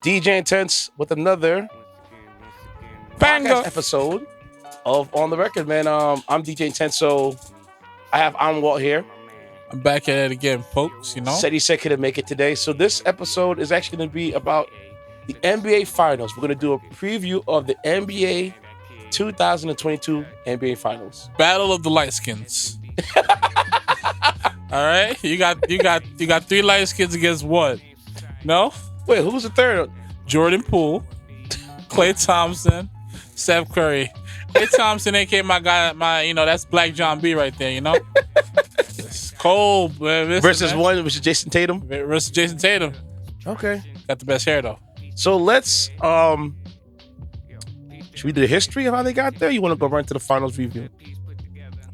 DJ Intense with another Banger. podcast episode of On the Record, man. I'm DJ Intense, so I have Walt here. I'm back at it again, folks. Said he said couldn't make it today. So this episode is actually going to be about the NBA Finals. We're going to do a preview of the NBA 2022 NBA Finals. Battle of the light skins. All right, you got three light skins against one. No, Wait, who's the third? Jordan Poole, Klay Thompson, Steph Curry. Klay Thompson, aka my guy, that's Black John B right there. It's cold. Versus one, which is Jason Tatum. Versus Jason Tatum. Okay. Got the best hair though. So let's should we do the history of how they got there? You want to go right into the finals review?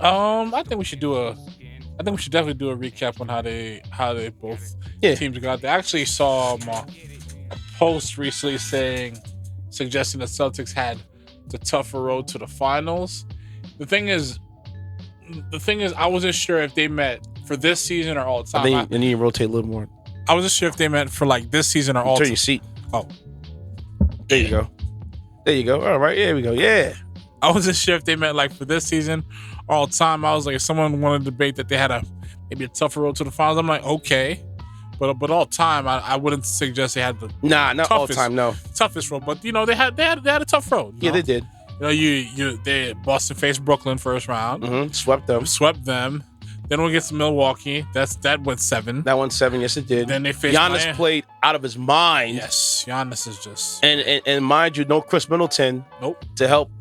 I think we should definitely do a recap on how they both teams got there. I actually saw a post recently suggesting the Celtics had the tougher road to the finals. The thing is, I wasn't sure if they met for this season or all time. I need to rotate a little more. I wasn't sure if they meant for like this season or all time. Turn your seat. Oh, there you go. There you go. All right, here we go. Yeah. I wasn't sure if they meant like for this season or all time. I was like, if someone wanted to debate that they had maybe a tougher road to the finals, I'm like, okay. But all time, I wouldn't suggest they had the not all time, no toughest road. But they had a tough road. Yeah, they did. Boston faced Brooklyn first round, swept them. Then we get to Milwaukee. That went 7. That went 7. Yes, it did. Then they faced Giannis Miami. played out of his mind. Yes, Giannis is just and mind you, no Chris Middleton. Nope. To help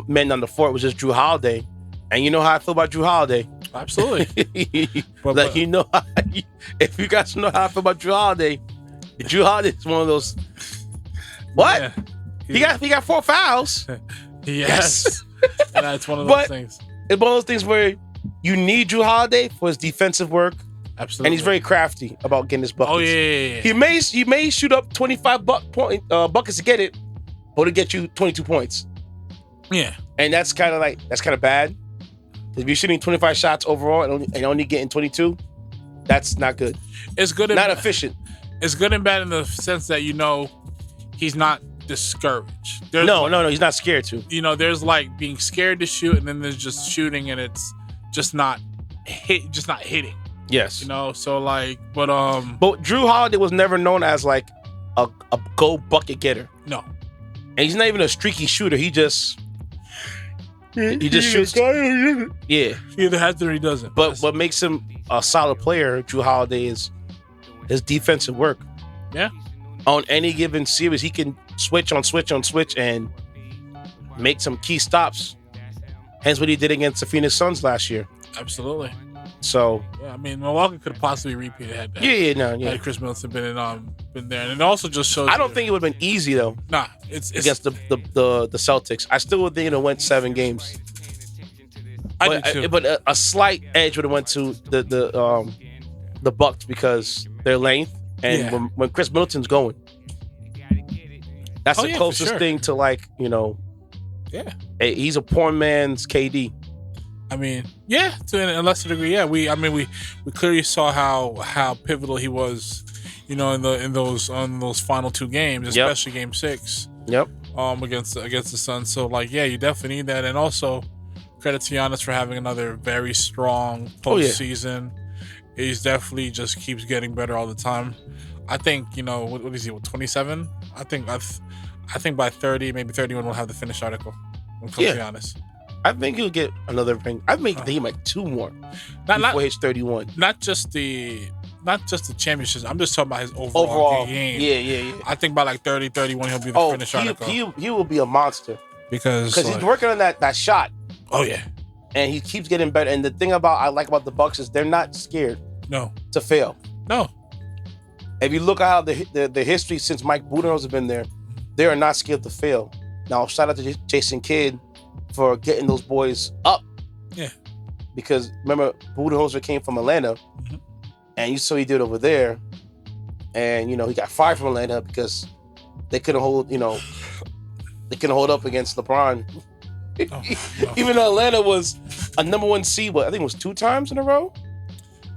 men on the fort was just Drew Holiday, and you know how I feel about Drew Holiday. Absolutely. If you guys know how I feel about Drew Holiday is one of those. What? Yeah. He got 4 fouls. Yes. And that's one of those things. It's one of those things where you need Drew Holiday for his defensive work. Absolutely. And he's very crafty about getting his buckets. Oh yeah. He may shoot up 25 buckets to get it, but it'll get you 22 points. Yeah. And that's kind of bad. If you're shooting 25 shots overall and only getting 22, that's not good. It's good. Not efficient. It's good and bad in the sense that he's not discouraged. No, he's not scared to. There's like being scared to shoot, and then there's just shooting, and it's just not hitting. Yes. But Drew Holiday was never known as like a go bucket getter. No. And he's not even a streaky shooter. He just shoots. Yeah. He either has it or he doesn't. But what makes him a solid player, Drew Holiday, is his defensive work. Yeah. On any given series, he can switch and make some key stops. Hence what he did against the Phoenix Suns last year. Absolutely. So yeah, I mean, Milwaukee could have possibly repeated had had Chris Middleton been there, and it also just shows. I don't think it would have been easy though. Nah, it's against the Celtics. I still would think it went 7 games. I do too. But a slight edge would have went to the Bucks because their length and when Chris Middleton's going, that's the closest thing to Yeah. He's a poor man's KD. I mean, yeah, to a lesser degree, yeah. We clearly saw how pivotal he was, in those final 2 games, especially Game 6. Yep. Against the Suns. So you definitely need that, and also credit to Giannis for having another very strong postseason. He's definitely just keeps getting better all the time. I think what is he? 27? I think by 30, maybe 31, we'll have the finished article when it comes to Giannis. I think he'll get another ring. I think he might 2 more before he's 31. Not just the championships. I'm just talking about his overall game. Yeah. I think by 30, 31, he'll be the finished article. He will be a monster because he's working on that shot. Oh yeah. And he keeps getting better. And the thing I like about the Bucks is they're not scared. No. To fail. No. If you look at how the history since Mike Budenholzer has been there, they are not scared to fail. Now, shout out to Jason Kidd for getting those boys up. Yeah. Because remember, Budenholzer came from Atlanta, and you saw he did over there, and he got fired from Atlanta because they couldn't hold up against LeBron. No. Even though Atlanta was a number 1 seed, I think it was 2 times in a row.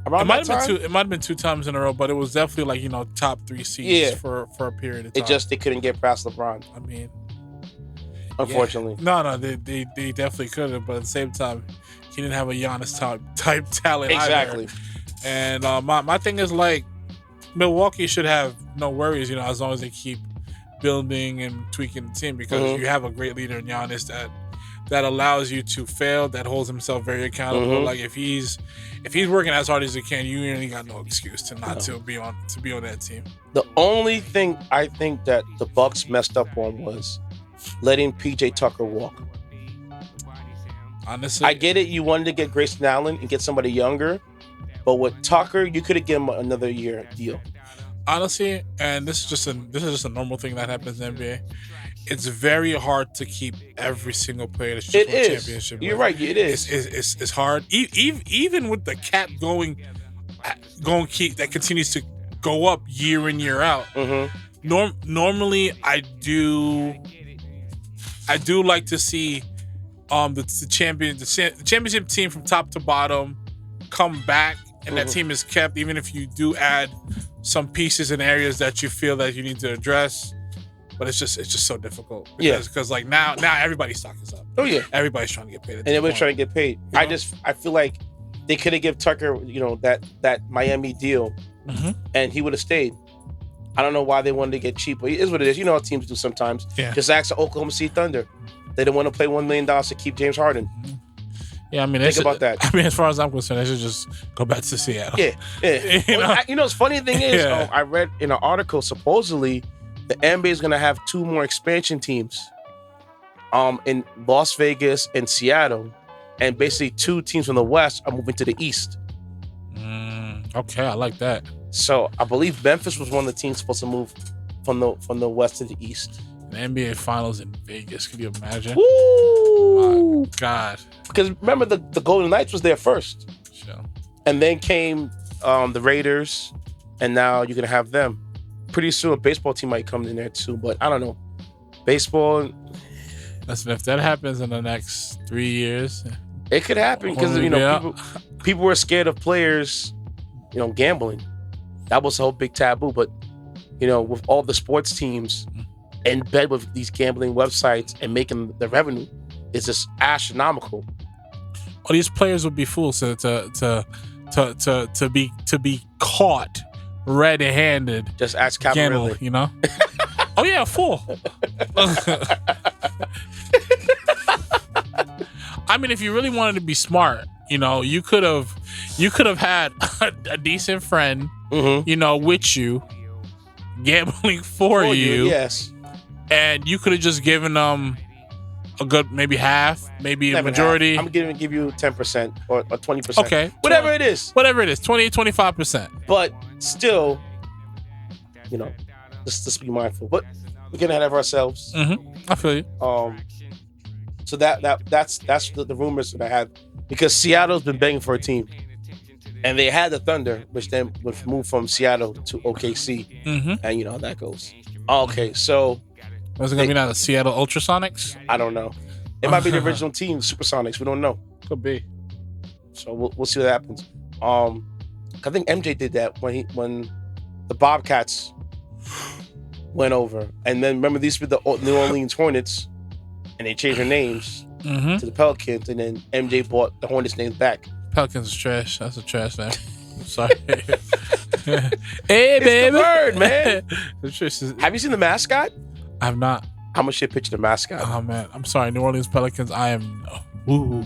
Around that time? It might have been 2 times in a row, but it was definitely top 3 seeds for a period of time. It just they couldn't get past LeBron. I mean, unfortunately, no, they definitely could have, but at the same time, he didn't have a Giannis type talent exactly. Either. And my thing is Milwaukee should have no worries, as long as they keep building and tweaking the team, because you have a great leader in Giannis that allows you to fail, that holds himself very accountable. Like if he's working as hard as he can, you ain't got no excuse to be on that team. The only thing I think that the Bucks messed up on was letting PJ Tucker walk. Honestly, I get it. You wanted to get Grayson Allen and get somebody younger, but with Tucker, you could have given him another year deal. Honestly, and this is just a normal thing that happens in the NBA. It's very hard to keep every single player that's just won a championship. You're right. It is. It's hard. Even with the cap going keep that continues to go up year in year out. Normally, I do like to see the championship team from top to bottom come back, and that team is kept, even if you do add some pieces in areas that you feel that you need to address. But it's just so difficult. Because now everybody's stock is up. Oh yeah. Everybody's trying to get paid. And everybody's trying to get paid. I feel like they could have given Tucker, that Miami deal, and he would have stayed. I don't know why they wanted to get cheap, but it is what it is. You know how teams do sometimes. Yeah. Just ask the Oklahoma City Thunder. They didn't want to pay $1 million to keep James Harden. Yeah, I mean, think about that. I mean, as far as I'm concerned, they should just go back to Seattle. Yeah. It's funny thing is, I read in an article, supposedly the NBA is going to have 2 more expansion teams in Las Vegas and Seattle. And basically 2 teams from the West are moving to the East. Okay, I like that. So I believe Memphis was one of the teams supposed to move from the West to the East. The NBA Finals in Vegas. Can you imagine? Woo! My God. Because remember, the Golden Knights was there first. Sure. And then came the Raiders. And now you're going to have them. Pretty soon a baseball team might come in there too, but I don't know. Baseball. Listen, if that happens in the next 3 years, it could happen because people were scared of players, gambling. That was a whole big taboo. But with all the sports teams in bed with these gambling websites and making the revenue, it's just astronomical. All these players would be fools to be caught red-handed. Just ask Cameron, Oh yeah, fool. I mean, if you really wanted to be smart, you could have had a decent friend, with you, gambling for you. Yes. And you could have just given them a good, maybe half, maybe a majority. I'm going to give you 10% or 20%. Okay. Whatever it is. 20, 25%. But still, let's be mindful. But we're getting ahead of ourselves. I feel you. So that's the rumors that I had, because Seattle's been begging for a team, and they had the Thunder, which then would move from Seattle to OKC, and you know how that goes. Okay, so was it gonna be now the Seattle Ultrasonics? I don't know. It might be the original team, Supersonics. We don't know. Could be. So we'll see what happens. I think MJ did that when the Bobcats went over, and then remember these were the New Orleans Hornets, and they changed their names to the Pelicans, and then MJ bought the Hornets names back. Pelicans is trash. That's a trash name. I'm sorry. Hey, it's baby. The bird, man. Have you seen the mascot? I have not. I'm gonna share a picture of the mascot. Oh man, I'm sorry. New Orleans Pelicans. I am. Ooh.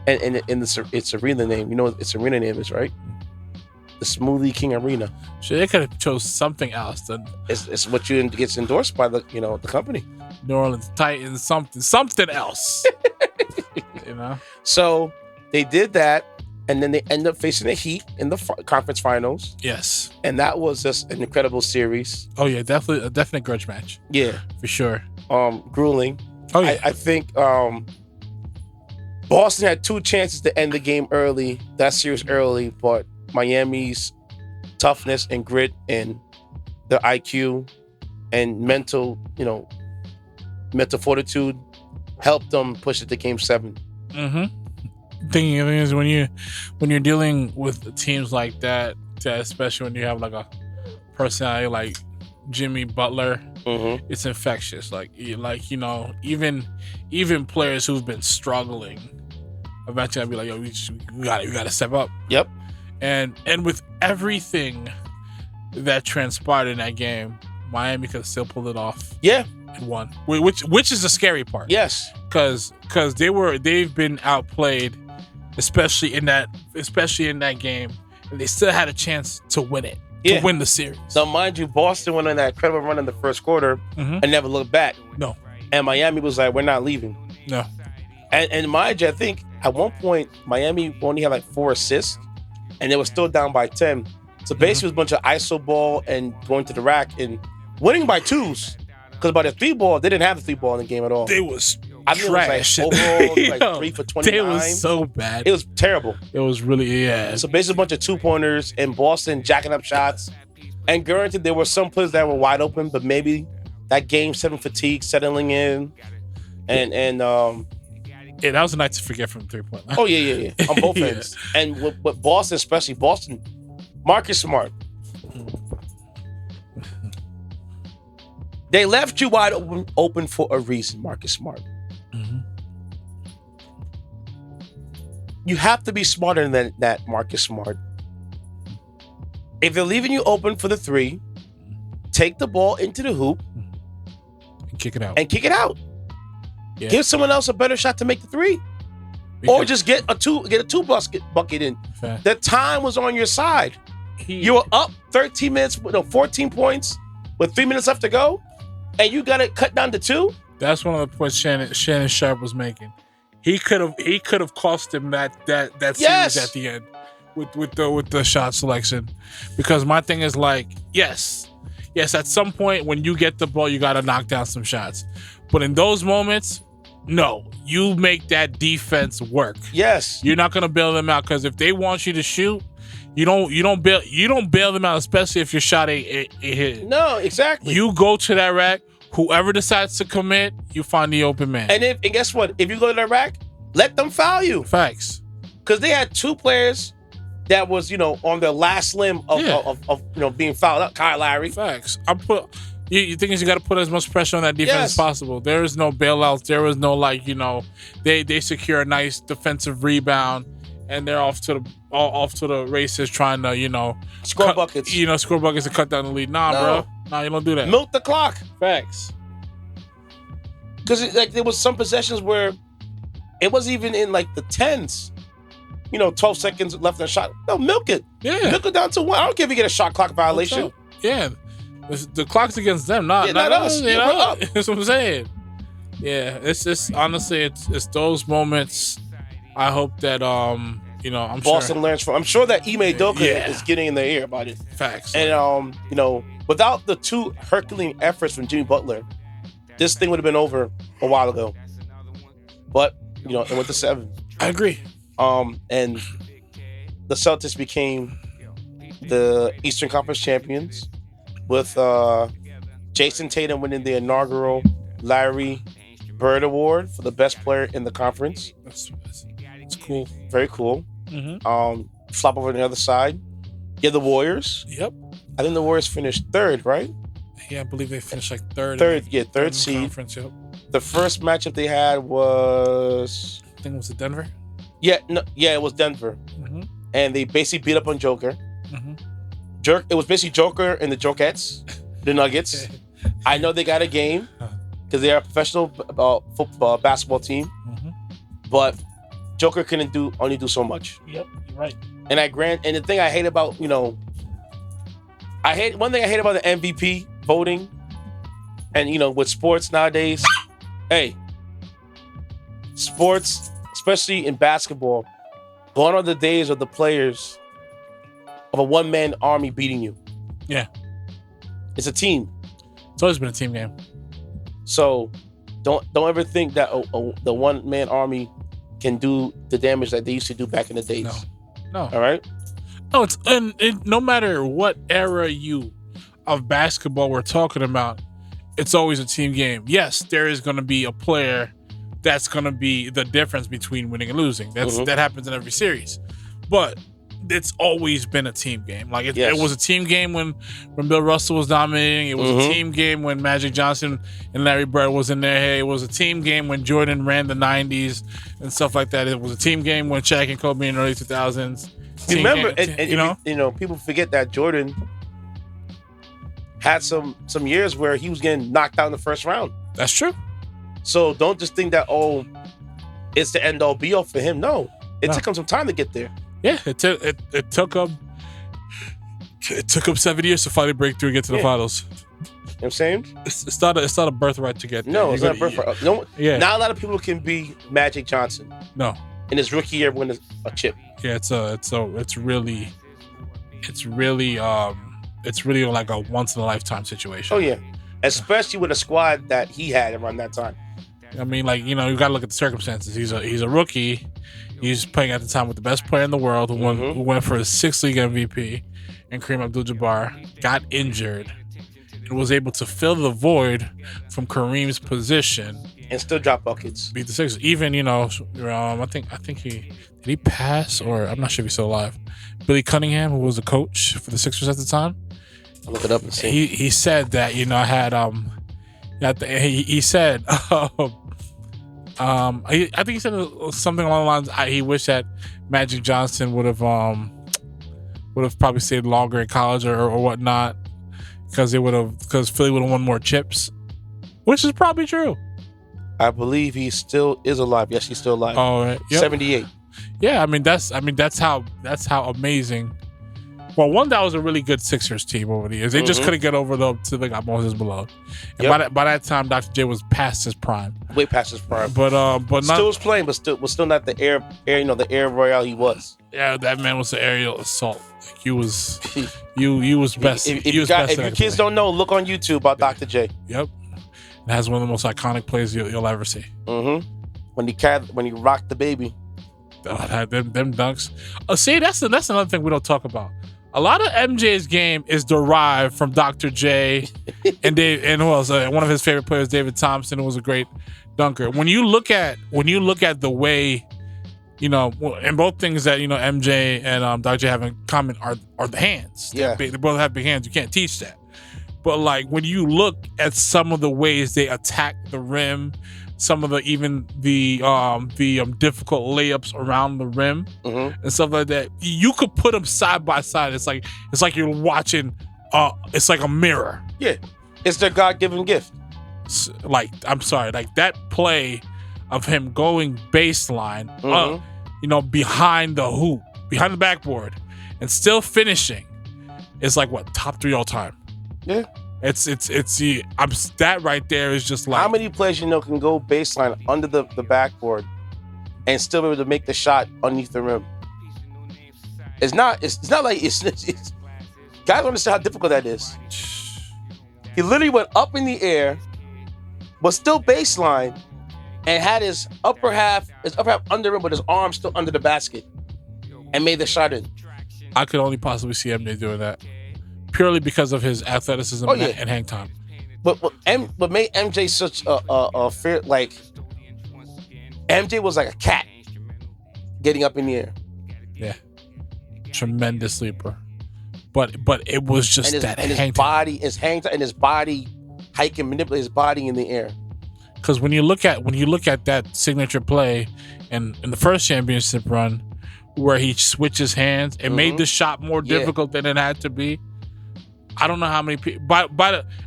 And it's arena name. You know what its arena name is, right? The Smoothie King Arena. Sure, they could have chose something else. It's what gets endorsed by the the company. New Orleans Titans, something else. So they did that, and then they end up facing the Heat in the conference finals. Yes, and that was just an incredible series. Oh yeah, definitely a definite grudge match. Yeah, for sure. Grueling. Oh yeah, I think Boston had 2 chances to end the game early, that series early, but Miami's toughness and grit and the IQ and mental fortitude helped them push it to Game 7. thing is when you're dealing with teams like that, especially when you have like a personality like Jimmy Butler, it's infectious. Like even players who've been struggling, eventually I'll be like, yo, we gotta step up. Yep. And with everything that transpired in that game, Miami could still pull it off. Yeah. And won, which is the scary part. Yes. Because they've been outplayed, especially in that game, and they still had a chance to win it, to win the series. Now, mind you, Boston went on that incredible run in the first quarter and never looked back. No. And Miami was like, we're not leaving. No. And mind you, I think at one point Miami only had like 4 assists, and they were still down by 10. So basically, it was a bunch of iso ball and going to the rack and winning by 2s. Because by the 3 ball, they didn't have the 3 ball in the game at all. They was trash. It was like overall, like 3 for 29. It was so bad. It was terrible. It was really, yeah. So basically, a bunch of 2-pointers in Boston jacking up shots. And granted, there were some players that were wide open, but maybe that game 7 fatigue settling in, and yeah, that was a night to forget from 3-point line. Oh yeah, on both ends. And with Boston, especially Boston, Marcus Smart. They left you wide open for a reason, Marcus Smart. You have to be smarter than that, Marcus Smart. If they're leaving you open for the 3, take the ball into the hoop and kick it out. Yeah. Give someone else a better shot to make the 3. Or just get a 2 bucket in. Fact. The time was on your side. You were up 13 minutes, 14 points with 3 minutes left to go. And you got it cut down to 2? That's one of the points Shannon Sharp was making. He could have cost him that series at the end with the shot selection. Because my thing is like, yes, at some point when you get the ball, you got to knock down some shots. But in those moments, no, you make that defense work. Yes, you're not gonna bail them out, because if they want you to shoot, you don't bail them out, especially if your shot ain't hit. No, exactly. You go to that rack. Whoever decides to commit, you find the open man. And guess what? If you go to that rack, let them foul you. Facts. Because they had 2 players that was on their last limb of being fouled up. Kyle Lowry. Facts. You think you got to put as much pressure on that defense as possible. There is no bailouts. There is no they secure a nice defensive rebound and they're off to the races trying to score buckets. Score buckets and cut down the lead. Bro. Nah, you don't do that. Milk the clock. Facts. Because there was some possessions where it wasn't even in like the 10s. 12 seconds left in the shot. No, milk it. Yeah. Milk it down to 1. I don't care if you get a shot clock violation. Yeah. The clock's against them, not us. That's what I'm saying. Yeah, it's just honestly, it's those moments. I hope that I'm Boston learns from. I'm sure that Ime Doka is getting in their ear about it. Facts. And without the 2 Herculean efforts from Jimmy Butler, this thing would have been over a while ago. But it went to 7. I agree. And the Celtics became the Eastern Conference champions, with Jason Tatum winning the inaugural Larry Bird Award for the best player in the conference. That's cool. Very cool. Mm-hmm. Flop over on the other side. Yeah, the Warriors. Yep. I think the Warriors finished 3rd, right? Yeah, I believe they finished like 3rd. 3rd seed. Conference, yep. The first matchup they had was... I think it was Denver? Yeah, it was Denver. Mm-hmm. And they basically beat up on Joker. Mm-hmm. It was basically Joker and the Jokettes, the Nuggets. I know they got a game because they are a professional football basketball team, but Joker couldn't only do so much. Yep, you're right. And the thing I hate about one thing I hate about the MVP voting, and with sports nowadays, sports, especially in basketball, gone are the days of the players of a one-man army beating you. Yeah. It's a team. It's always been a team game. So don't ever think that the one-man army can do the damage that they used to do back in the days. No. All right? No, no matter what era of basketball we're talking about, it's always a team game. Yes, there is going to be a player that's going to be the difference between winning and losing. That happens in every series. But it's always been a team game. Like it was a team game when Bill Russell was dominating. It was a team game when Magic Johnson and Larry Bird was in there. Hey, it was a team game when Jordan ran the 90s and stuff like that. It was a team game when Shaq and Kobe in the early 2000s. Remember, people forget that Jordan had some years where he was getting knocked out in the first round. That's true. So don't just think that, it's the end all be all for him. No. It took him some time to get there. Yeah, it took him 7 years to finally break through and get to the finals. You know what I'm saying? It's not a birthright to get there. No, it's not a birthright. Not a lot of people can be Magic Johnson. No. In his rookie year win a chip. Yeah, it's really like a once in a lifetime situation. Oh yeah. Especially with a squad that he had around that time. I mean, like, you got to look at the circumstances. He's a rookie. He's playing at the time with the best player in the world, who went for his 6th league MVP, and Kareem Abdul-Jabbar got injured and was able to fill the void from Kareem's position and still drop buckets. Beat the Sixers. Even I think he pass, or I'm not sure if he's still alive. Billy Cunningham, who was a coach for the Sixers at the time. I'll look it up and see. He said that he said. I think he said something along the lines. He wished that Magic Johnson would have probably stayed longer in college or whatnot, because Philly would have won more chips, which is probably true. I believe he still is alive. Yes, he's still alive. Oh, right. Yep. 78. Yeah, that's how amazing. Well, one, that was a really good Sixers team over the years. They just couldn't get over to they got Moses Malone. And by that time, Dr. J was past his prime. Way past his prime. But still was playing, but was still not the the air royale he was. Yeah, that man was the aerial assault. Like he was best. If your kids don't know, look on YouTube about Dr. J. Yep. It has one of the most iconic plays you'll ever see. When he rocked the baby. Oh, them dunks. See, that's another thing we don't talk about. A lot of MJ's game is derived from Dr. J and who else? One of his favorite players, David Thompson, who was a great dunker. When you look at the way, and both things that MJ and Dr. J have in common are the hands. Yeah, they both have big hands. You can't teach that. But like when you look at some of the ways they attack the rim, some of the difficult layups around the rim and stuff like that, you could put them side by side. It's like you're watching. It's like a mirror. Yeah, it's their God-given gift. Like, I'm sorry, like that play of him going baseline, behind the hoop, behind the backboard, and still finishing, is like what, top 3 all time. Yeah. That right there is just like, how many players can go baseline under the backboard and still be able to make the shot underneath the rim? It's not like it's guys understand how difficult that is. He literally went up in the air, but still baseline, and had his upper half under the rim, but his arm still under the basket, and made the shot in. I could only possibly see MJ doing that, purely because of his athleticism and hang time. But made MJ such a fair, like, MJ was like a cat getting up in the air. Yeah, tremendous leaper. But it was just his hang body, his hang time, and his body, how he can manipulate his body in the air. Because when you look at that signature play in the first championship run, where he switches hands and made the shot more difficult than it had to be. I don't know how many people,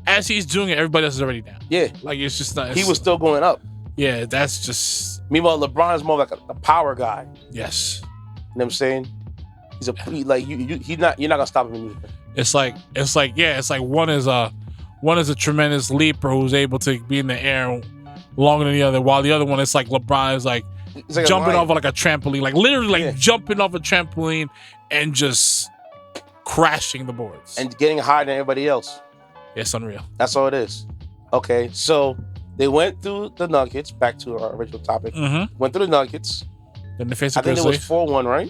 as he's doing it, everybody else is already down. Yeah. Like, it's just not. He was still going up. Yeah, that's just. Meanwhile, LeBron is more like a power guy. Yes. You know what I'm saying? He's you're not gonna stop him either. It's like one is a tremendous leaper who's able to be in the air longer than the other, while the other one is like LeBron is like jumping off like a trampoline, like literally jumping off a trampoline and just crashing the boards and getting higher than everybody else. It's unreal. That's all it is. Okay, so they went through the Nuggets. Back to our original topic. Went through the Nuggets. Then they faced the Grizzlies. I think it was 4-1, right?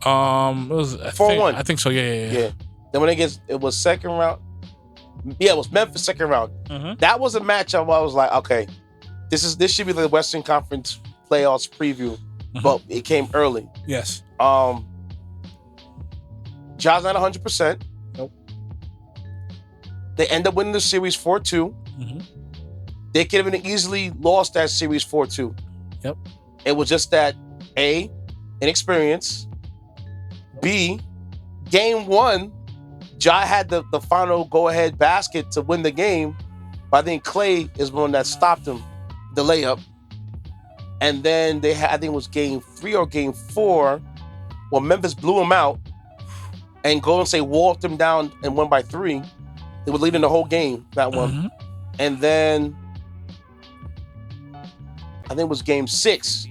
It was 4-1. I think so. Yeah. Then when it was second round. Yeah, it was Memphis second round. That was a matchup where I was like, okay, This should be the Western Conference playoffs preview, but it came early. Yes. Ja's not 100%. Nope. They end up winning the series 4-2. They could have easily lost that series 4-2. Yep. It was just that A, inexperience. B, game 1, Ja had the final go-ahead basket to win the game, but I think Clay is the one that stopped him, the layup. And then they had, I think it was game 3 or game 4, where Memphis blew him out, and Golden State walked them down and won by 3. They were leading the whole game, that one. And then I think it was game 6.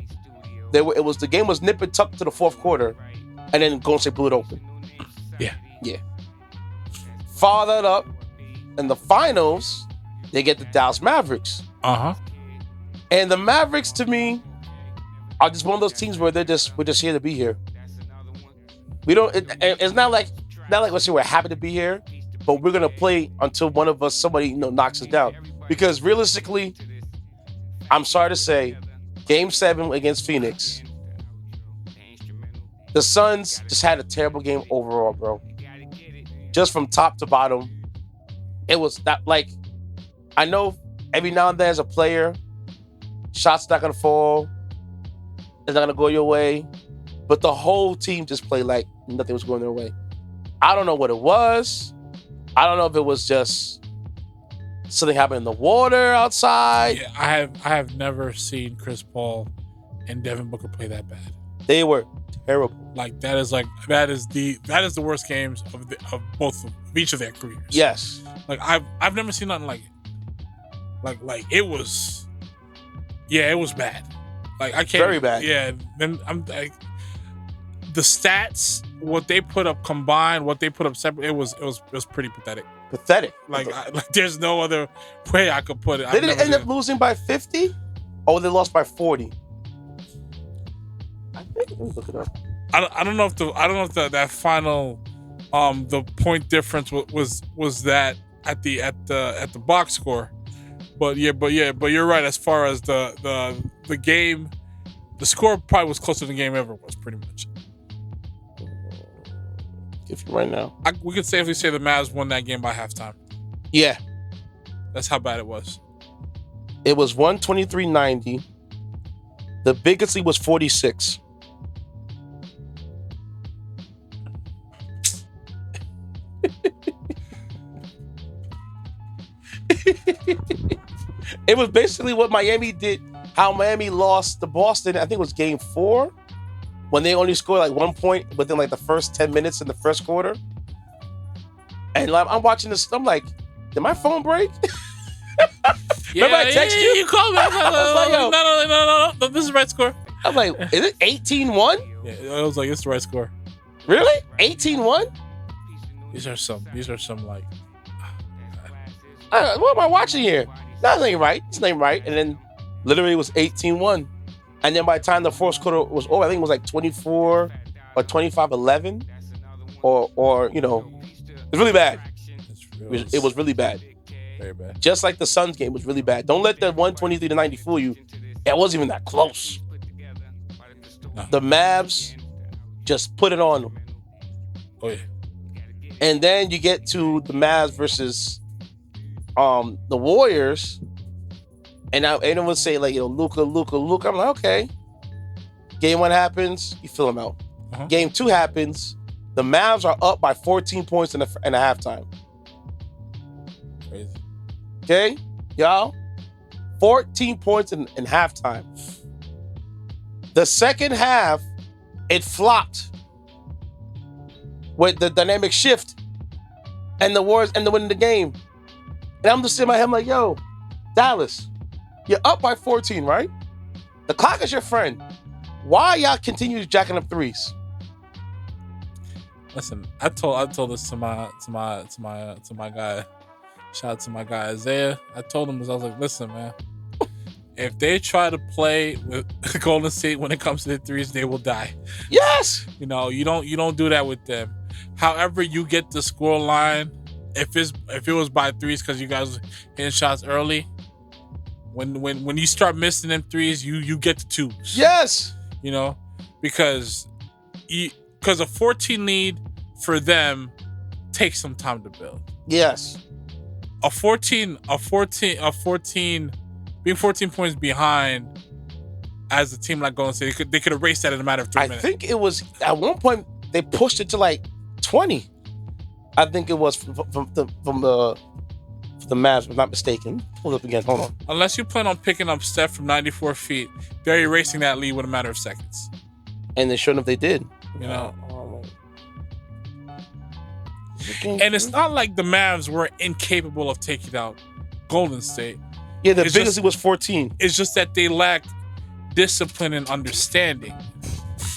The game was nip and tuck to the fourth quarter, and then Golden State blew it open. Yeah. Follow that up in the finals, they get the Dallas Mavericks. And the Mavericks, to me, are just one of those teams where we're just here to be here. We don't. It's not like let's say we're happy to be here, but we're gonna play until somebody knocks us down. Because realistically, I'm sorry to say, Game 7 against Phoenix, the Suns just had a terrible game overall, bro. Just from top to bottom, it was that I know every now and then as a player, shots not gonna fall, it's not gonna go your way, but the whole team just played like nothing was going their way. I don't know what it was. I don't know if it was just something happened in the water outside. Yeah, I have never seen Chris Paul and Devin Booker play that bad. They were terrible. That is the worst games of each of their careers. Yes. I've never seen nothing like it. It was. Yeah, it was bad. I can't. Very bad. Yeah. Then I'm the stats, what they put up combined, what they put up separate, it was pretty pathetic. Pathetic. There's no other way I could put it. They didn't end up losing by 50, or they lost by 40. I think. Let me look it up. I don't know if that final the point difference was that at the box score, but you're right as far as the game, the score probably was closer than the game ever was, pretty much. If you right now, we could safely say the Mavs won that game by halftime. Yeah, that's how bad it was. It was 123-90. The biggest lead was 46. It was basically what Miami did, how Miami lost to Boston. I think it was game 4 when they only scored 1 point within the first 10 minutes in the first quarter. And I'm watching this, I'm like, did my phone break? Remember I texted you? You called me. No, this is the right score. I'm like, is it 18-1? Yeah, I was like, it's the right score. Really? 18-1? These are some what am I watching here? No, this ain't right. This ain't right. And then literally it was 18-1. And then by the time the fourth quarter was over, I think it was 24 or 25-11. Or it was really bad. It was really bad. Very bad. Just like the Suns game was really bad. Don't let the 123-90 fool you. It wasn't even that close. No. The Mavs just put it on them. Oh, yeah. And then you get to the Mavs versus the Warriors, and now anyone say Luka. I'm like, okay. Game 1 happens, you fill them out. Game 2 happens, the Mavs are up by 14 points in a halftime. Crazy. Okay, y'all, 14 points in halftime. The second half, it flopped with the dynamic shift, and the Warriors end up winning the game. And I'm just sitting in my head, I'm like, yo, Dallas, you're up by 14, right? The clock is your friend. Why y'all continue jacking up threes? Listen, I told this to my guy. Shout out to my guy Isaiah. I told him, I was like, listen, man, if they try to play with Golden State when it comes to the threes, they will die. Yes. You don't do that with them. However, you get the score line, if it was by threes because you guys hitting shots early, When you start missing them threes, you get the twos. Yes. Because a 14 lead for them takes some time to build. Yes. Being 14 points behind as a team like Golden State, they could erase that in a matter of 3 minutes. I think it was at one point they pushed it to like 20. I think it was from the Mavs, if I'm not mistaken. Hold up again. Hold on. Unless you plan on picking up Steph from 94 feet, they're erasing that lead with a matter of seconds. And they shouldn't if they did. And it's not like the Mavs were incapable of taking out Golden State. Yeah, the biggest was 14. It's just that they lack discipline and understanding.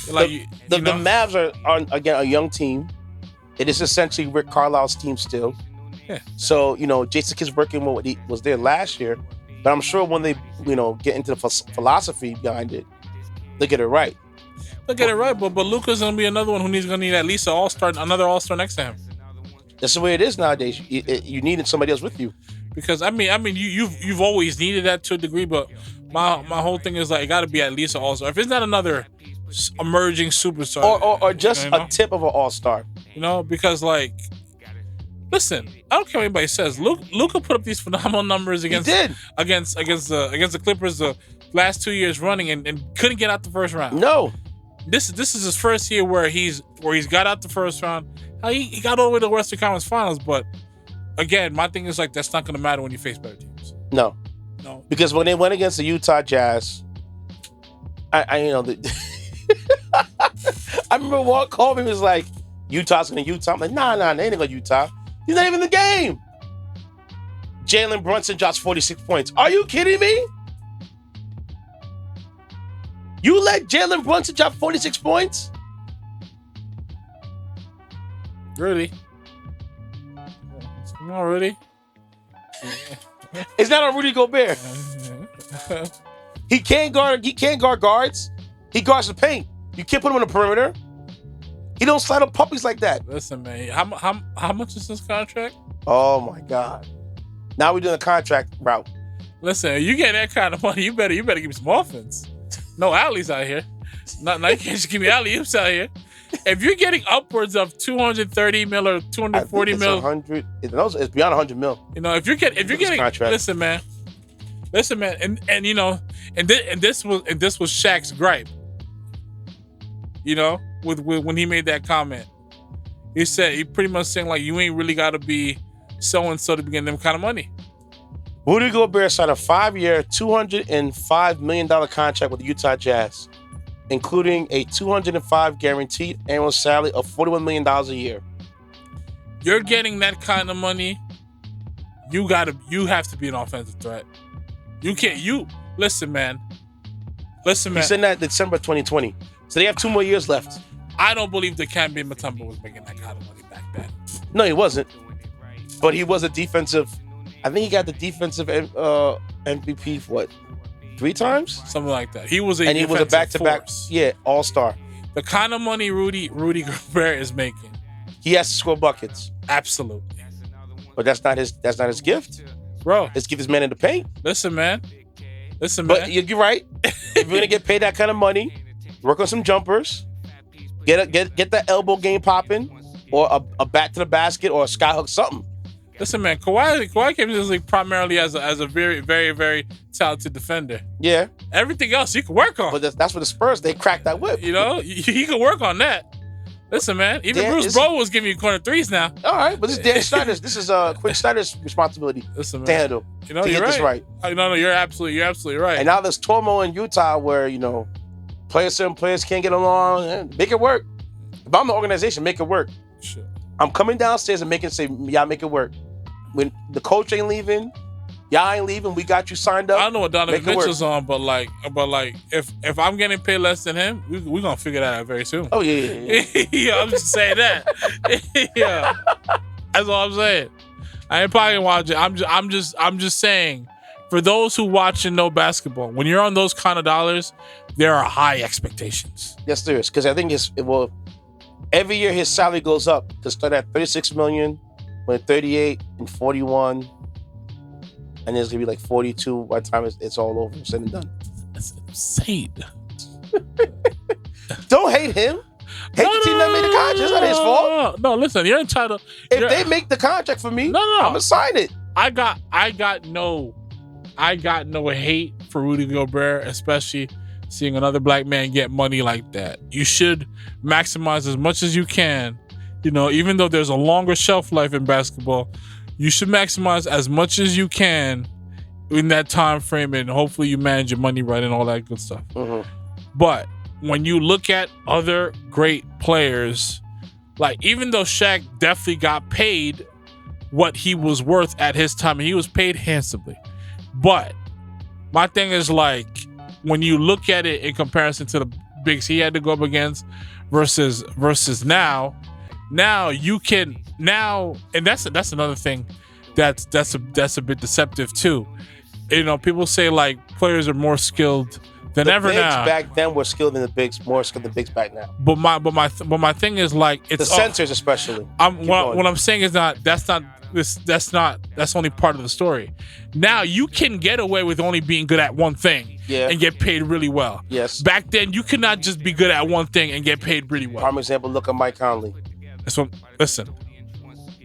The Mavs are again a young team. It is essentially Rick Carlisle's team still. Yeah. So, Jason Kidd's working with what he was there last year. But I'm sure when they, get into the philosophy behind it, they get it right. But Luka's going to be another one who going to need at least another all-star next to him. That's the way it is nowadays. You needed somebody else with you. Because you've always needed that to a degree, but my whole thing is like it got to be at least an all-star. If it's not another emerging superstar, or just a tip of an all-star, because listen, I don't care what anybody says. Luka put up these phenomenal numbers against the Clippers the last 2 years running and couldn't get out the first round. No, this is his first year where he's got out the first round. He got all the way to the Western Conference Finals, but again, my thing is like that's not going to matter when you face better teams. No, because when they went against the Utah Jazz, I remember Walt called me and was like, Utah's going to Utah. I'm like, nah, they ain't going to Utah. He's not even in the game. Jalen Brunson drops 46 points. Are you kidding me? You let Jalen Brunson drop 46 points? Really? Not really. It's not on Rudy Gobert. He can't guard guards. He guards the paint. You can't put him on the perimeter. He don't slide up puppies like that. Listen, man. How much is this contract? Oh my God. Now we're doing a contract route. Listen, you get that kind of money, you better give me some offense. No alleys out here. Now you can't just give me alley-oops out here. If you're getting upwards of 230 mil or 240 mil, 100. It's beyond 100 mil. If you're getting, contract. listen, man, and this was Shaq's gripe. With when he made that comment, he pretty much saying like you ain't really got to be so and so to be getting them kind of money. Rudy Gobert signed a 5-year, $205 million contract with the Utah Jazz, including a $205 guaranteed annual salary of $41 million a year. You're getting that kind of money. You have to be an offensive threat. Listen, man. He said that December 2020. So they have 2 more years left. I don't believe the Kemba Mutombo was making that kind of money back then. No, he wasn't. But he was a defensive. I think he got the defensive MVP for what? 3 times? Something like that. He was a back-to-back, all-star. The kind of money Rudy Gobert is making. He has to score buckets. Absolutely. But that's not his gift. Bro. His gift is man in the paint. Listen, man. But you're right. If you're gonna get paid that kind of money, work on some jumpers. Get that elbow game popping, or a back to the basket, or a skyhook, something. Listen, man, Kawhi came to this league primarily as a very, very, very talented defender. Yeah. Everything else you can work on. But that's what the Spurs, they cracked that whip. You can work on that. Listen, man, even Bruce Bowen was giving you corner threes now. All right, but this is Dan Snyder's. This is Quinn Snyder's responsibility. Listen, man, to handle. You're get right. This right. No, you're absolutely right. And now there's turmoil in Utah where certain players can't get along. Make it work. If I'm the organization, make it work. Sure. I'm coming downstairs and y'all make it work. When the coach ain't leaving, y'all ain't leaving. We got you signed up. I don't know what Donovan Mitchell's on, but if I'm getting paid less than him, we're gonna figure that out very soon. Oh yeah. Yeah, I'm just saying that. Yeah, that's all I'm saying. I ain't pocket watching. I'm just saying. For those who watch and know basketball, when you're on those kind of dollars, there are high expectations. Yes, there is. Because I think every year his salary goes up to start at $36 million, went 38 and 41. and there's gonna be like 42 by the time it's all over, said and done. That's insane. Don't hate him. Hate the team that made the contract. It's not his fault. No, listen, you're entitled. If they make the contract for me, I'm gonna sign it. I got no hate for Rudy Gobert, especially seeing another black man get money like that. You should maximize as much as you can. You know, even though there's a longer shelf life in basketball, you should maximize as much as you can in that time frame, and hopefully you manage your money right and all that good stuff. Mm-hmm. But when you look at other great players, like even though Shaq definitely got paid what he was worth at his time, and he was paid handsomely. But my thing is, like, when you look at it in comparison to the bigs he had to go up against versus now you can and that's another thing that's a bit deceptive too. You know, people say like players are more skilled than ever now. Back then were skilled than the bigs, more skilled than the bigs back now. But my thing is, like, it's the centers especially. What I'm saying is that's only part of the story. Now you can get away with only being good at one thing and get paid really well. Yes. Back then you could not just be good at one thing and get paid really well. Prime example, look at Mike Conley. Listen.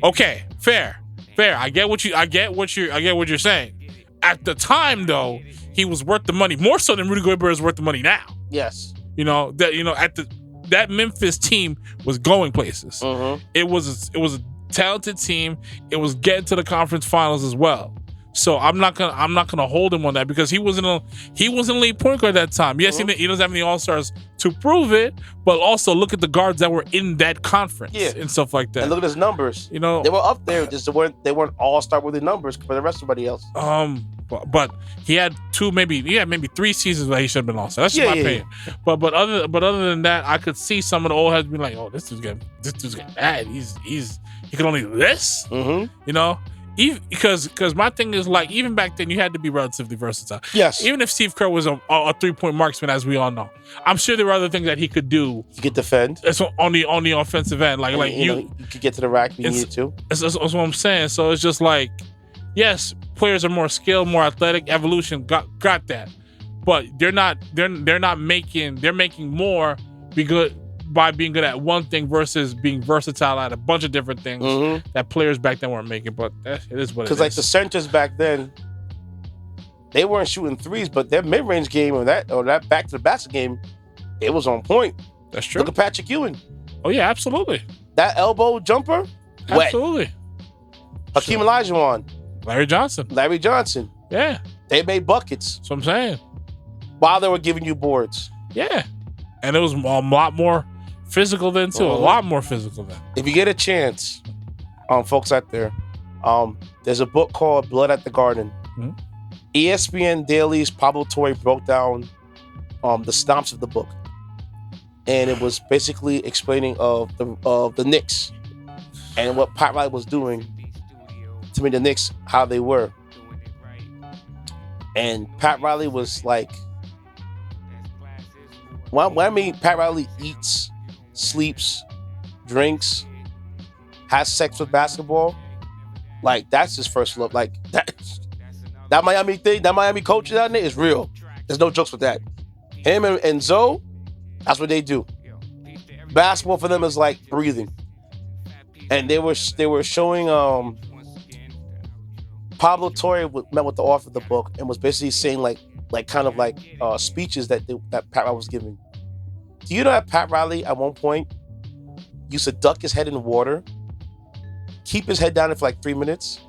Okay, fair. I get what you're saying. At the time though, he was worth the money more so than Rudy Gobert is worth the money now. Yes. That Memphis team was going places. Mm-hmm. It was a talented team. It was getting to the conference finals as well. So I'm not gonna hold him on that because he wasn't a lead point guard at that time. Yes, he doesn't have any all-stars to prove it, but also look at the guards that were in that conference and stuff like that. And look at his numbers. You know, they were up there. Just they weren't all-star worthy numbers for the rest of everybody else. But he had maybe 3 seasons where he should have been all-star. That's just my opinion. Yeah. But other than that, I could see some of the old heads being like, oh, this dude's getting bad. He can only do this. Mm-hmm. You know. Because my thing is, like, even back then you had to be relatively versatile. Yes. Even if Steve Kerr was a 3-point marksman, as we all know, I'm sure there were other things that he could do. He could defend. It's on the offensive end, you could get to the rack if you needed to. That's what I'm saying. So it's just like, yes, players are more skilled, more athletic. Evolution got that, but they're making more by being good at one thing versus being versatile at a bunch of different things that players back then weren't making. But it is what it is. Because like the centers back then, they weren't shooting threes, but their mid-range game or that back to the basket game, it was on point. That's true. Look at Patrick Ewing. Oh yeah, absolutely. That elbow jumper, absolutely. Hakeem Olajuwon, Larry Johnson. Yeah, they made buckets. That's what I'm saying. While they were giving you boards. Yeah, and it was a lot more physical then too. A lot more physical then. If you get a chance, folks out there, there's a book called Blood at the Garden. Mm-hmm. ESPN Daily's Pablo Torre broke down the stomps of the book, and it was basically explaining of the Knicks and what Pat Riley was doing to make the Knicks how they were. And Pat Riley was like, when I mean Pat Riley eats, sleeps, drinks, has sex with basketball, like that's his first love. Like that Miami thing, that Miami culture down there is real. There's no jokes with that. Him and Zoe, that's what they do. Basketball for them is like breathing. And they were showing Pablo Torre met with the author of the book and was basically saying speeches that Pat Riley was giving. Do you know that Pat Riley at one point used to duck his head in the water, keep his head down for like 3 minutes,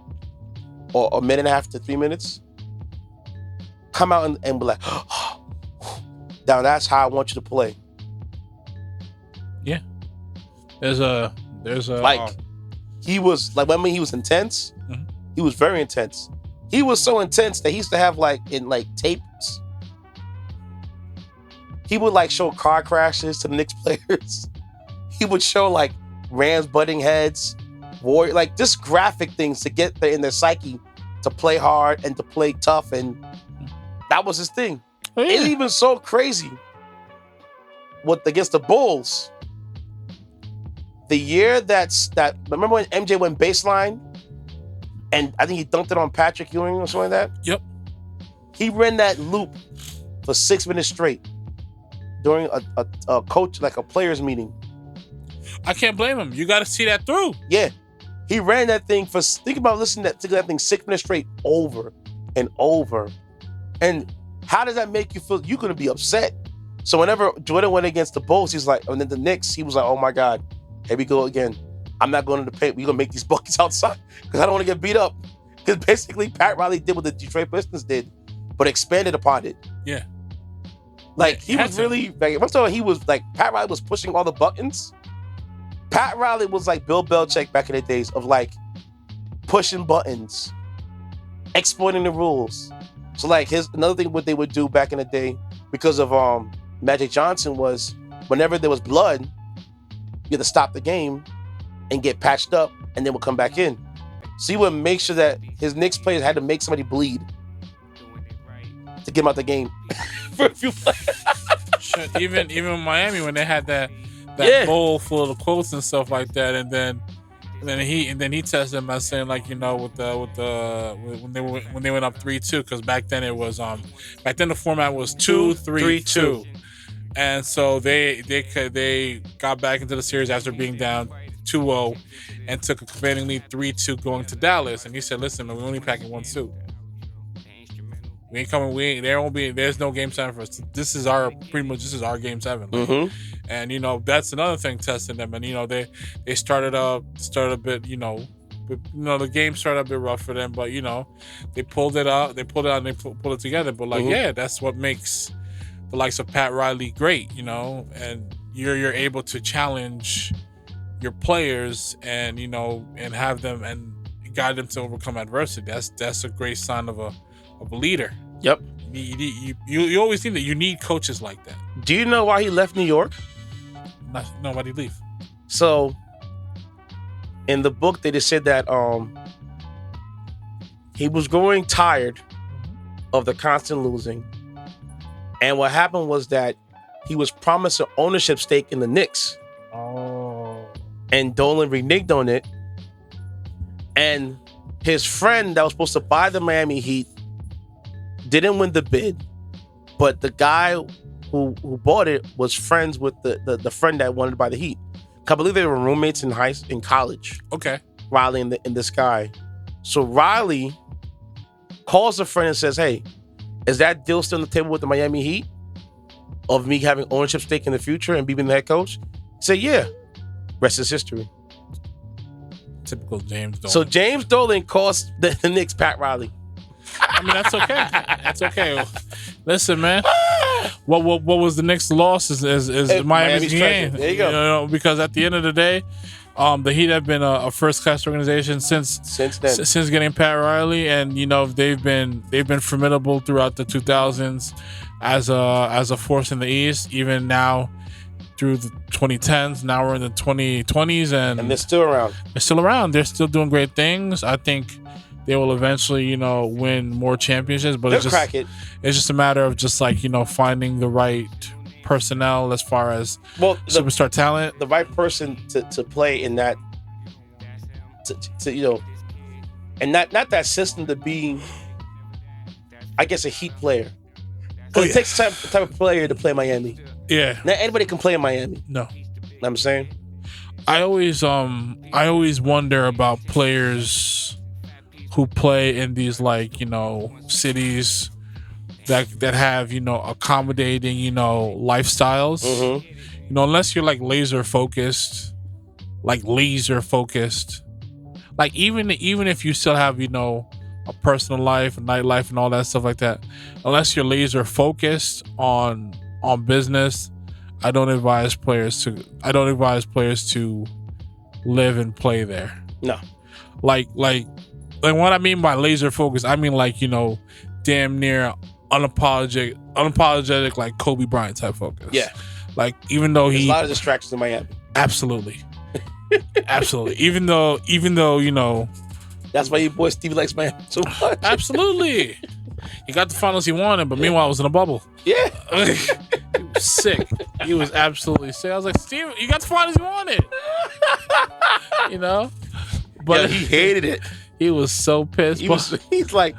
or a minute and a half to 3 minutes, come out and be like, down, that's how I want you to play. Yeah. There's a he was like, when he was intense, mm-hmm. He was very intense. He was so intense that he used to have tapes. He would show car crashes to the Knicks players. He would show Rams butting heads, just graphic things to get in their psyche to play hard and to play tough, and that was his thing. Oh, yeah. It's even so crazy. Against the Bulls, the year that remember when MJ went baseline and I think he dunked it on Patrick Ewing or something like that. Yep. He ran that loop for 6 minutes straight during a coach, like a players meeting. I can't blame him. You got to see that through. Yeah. He ran that thing for, think about listening to that thing 6 minutes straight over and over. And how does that make you feel? You're going to be upset. So whenever Jordan went against the Bulls, he's like, and then the Knicks, he was like, oh my God, here we go again. I'm not going to the paint. We're going to make these buckets outside because I don't want to get beat up. Because basically Pat Riley did what the Detroit Pistons did, but expanded upon it. Yeah. Like he was really, like, first of all, he was like, Pat Riley was pushing all the buttons. Pat Riley was like Bill Belichick back in the days of like pushing buttons, exploiting the rules. So like here's another thing what they would do back in the day because of Magic Johnson was whenever there was blood, you had to stop the game and get patched up and then we'll come back in. So he would make sure that his Knicks players had to make somebody bleed to get him out the game for a few plays. Even Miami when they had that bowl full of quotes and stuff like that, and then he tested them by saying like, you know, when they went up 3-2, because back then it was the format was 2-3-2, and so they got back into the series after being down 2-0 and took a commanding lead 3-2 going to Dallas, and he said, listen man, we only packing 1 suit. We ain't coming. There's no game 7 for us. This is our game 7. Like, mm-hmm. And you know that's another thing testing them. And you know they started a bit. The game started a bit rough for them, but you know they pulled it out. They pulled it out and they pulled it together. But like that's what makes the likes of Pat Riley great. You know, and you're able to challenge your players and you know and have them and guide them to overcome adversity. That's a great sign of a leader. Yep. You always think that you need coaches like that. Do you know why he left New York? Nobody leave. So in the book they just said that he was growing tired of the constant losing. And what happened was that he was promised an ownership stake in the Knicks. Oh. And Dolan reneged on it. And his friend that was supposed to buy the Miami Heat didn't win the bid, but the guy who bought it was friends with the friend that wanted to buy the Heat. I believe they were roommates in college. Okay. Riley and this guy. So Riley calls a friend and says, hey, is that deal still on the table with the Miami Heat of me having ownership stake in the future and being the head coach? He said, yeah. Rest is history. Typical James Dolan. So James Dolan cost the Knicks Pat Riley. I mean, that's okay. That's okay. Listen, man. What was the Knicks' loss is Miami's gain. There you go. You know, because at the end of the day, the Heat have been a first-class organization since getting Pat Riley, and you know they've been formidable throughout the 2000s as a force in the East. Even now, through the 2010s, now we're in the 2020s, and they're still around. They're still around. They're still doing great things. I think they will eventually, you know, win more championships, but it's just a matter of just like, you know, finding the right personnel as far as superstar talent, the right person to play in that, to you know, and not that system to be, I guess, a Heat player. Because it takes the type of player to play Miami. Yeah, not anybody can play in Miami. No, know what I'm saying. I always wonder about players who play in these, like, you know, cities that have, you know, accommodating, you know, lifestyles. Mm-hmm. You know, unless you're like laser focused, like even if you still have, you know, a personal life, a nightlife, and all that stuff like that, unless you're laser focused on business, I don't advise players to live and play there. No, like what I mean by laser focus, I mean like, you know, damn near unapologetic like Kobe Bryant type focus. Yeah. Like, even though there's a lot of distractions in Miami. Absolutely. Absolutely. Even though, you know, that's why your boy Stevie likes Miami so much. Absolutely. He got the finals he wanted, but meanwhile it was in a bubble. Yeah. He was sick. He was absolutely sick. I was like, Steve, you got the finals you wanted. You know? But he hated it. He was so pissed. He's like,